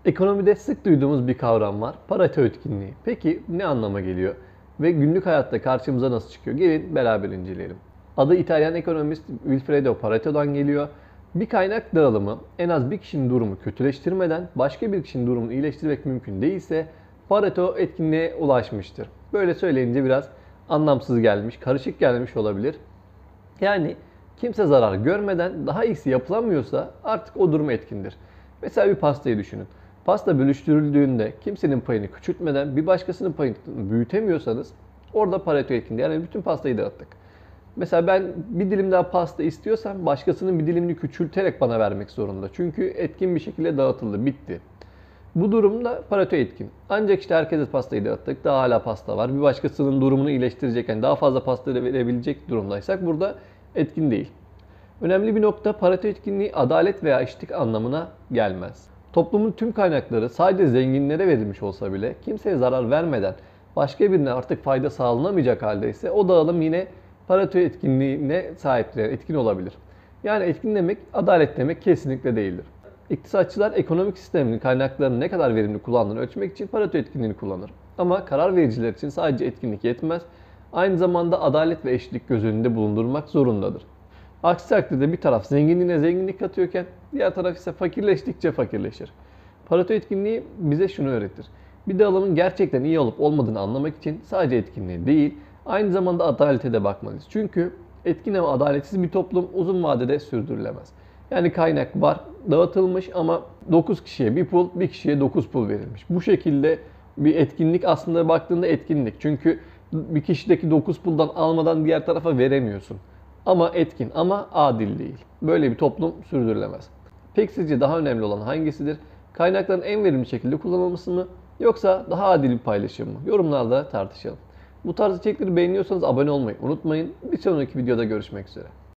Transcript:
Ekonomide sık duyduğumuz bir kavram var. Pareto etkinliği. Peki ne anlama geliyor? Ve günlük hayatta karşımıza nasıl çıkıyor? Gelin beraber inceleyelim. Adı İtalyan ekonomist Vilfredo Pareto'dan geliyor. Bir kaynak dağılımı en az bir kişinin durumu kötüleştirmeden başka bir kişinin durumunu iyileştirmek mümkün değilse Pareto etkinliğe ulaşmıştır. Böyle söyleyince biraz anlamsız gelmiş, karışık gelmiş olabilir. Yani kimse zarar görmeden daha iyisi yapılamıyorsa artık o durum etkindir. Mesela bir pastayı düşünün. Pasta bölüştürüldüğünde kimsenin payını küçültmeden bir başkasının payını büyütemiyorsanız orada Pareto etkinliği. Yani bütün pastayı dağıttık. Mesela ben bir dilim daha pasta istiyorsam başkasının bir dilimini küçülterek bana vermek zorunda. Çünkü etkin bir şekilde dağıtıldı, bitti. Bu durumda Pareto etkin. Ancak işte herkese pastayı dağıttık. Daha hala pasta var. Bir başkasının durumunu iyileştirecek, yani daha fazla pasta verebilecek durumdaysak burada etkin değil. Önemli bir nokta, Pareto etkinliği adalet veya eşitlik anlamına gelmez. Toplumun tüm kaynakları sadece zenginlere verilmiş olsa bile kimseye zarar vermeden başka birine artık fayda sağlanamayacak halde ise o dağılım yine Pareto etkinliğine sahiptir, yani etkin olabilir. Yani etkin demek adalet demek kesinlikle değildir. İktisatçılar ekonomik sistemin kaynaklarını ne kadar verimli kullandığını ölçmek için Pareto etkinliğini kullanır. Ama karar vericiler için sadece etkinlik yetmez, aynı zamanda adalet ve eşitlik göz önünde bulundurmak zorundadır. Aksi takdirde bir taraf zenginliğine zenginlik katıyorken diğer taraf ise fakirleştikçe fakirleşir. Pareto etkinliği bize şunu öğretir. Bir dağılımın gerçekten iyi olup olmadığını anlamak için sadece etkinliğe değil, aynı zamanda adalete de bakmalıyız. Çünkü etkin ama adaletsiz bir toplum uzun vadede sürdürülemez. Yani kaynak var, dağıtılmış ama 9 kişiye bir pul, bir kişiye 9 pul verilmiş. Bu şekilde bir etkinlik aslında baktığında etkinlik. Çünkü bir kişideki 9 puldan almadan diğer tarafa veremiyorsun. Ama etkin ama adil değil. Böyle bir toplum sürdürülemez. Peki sizce daha önemli olan hangisidir? Kaynakların en verimli şekilde kullanılması mı? Yoksa daha adil bir paylaşım mı? Yorumlarda tartışalım. Bu tarz içerikleri beğeniyorsanız abone olmayı unutmayın. Bir sonraki videoda görüşmek üzere.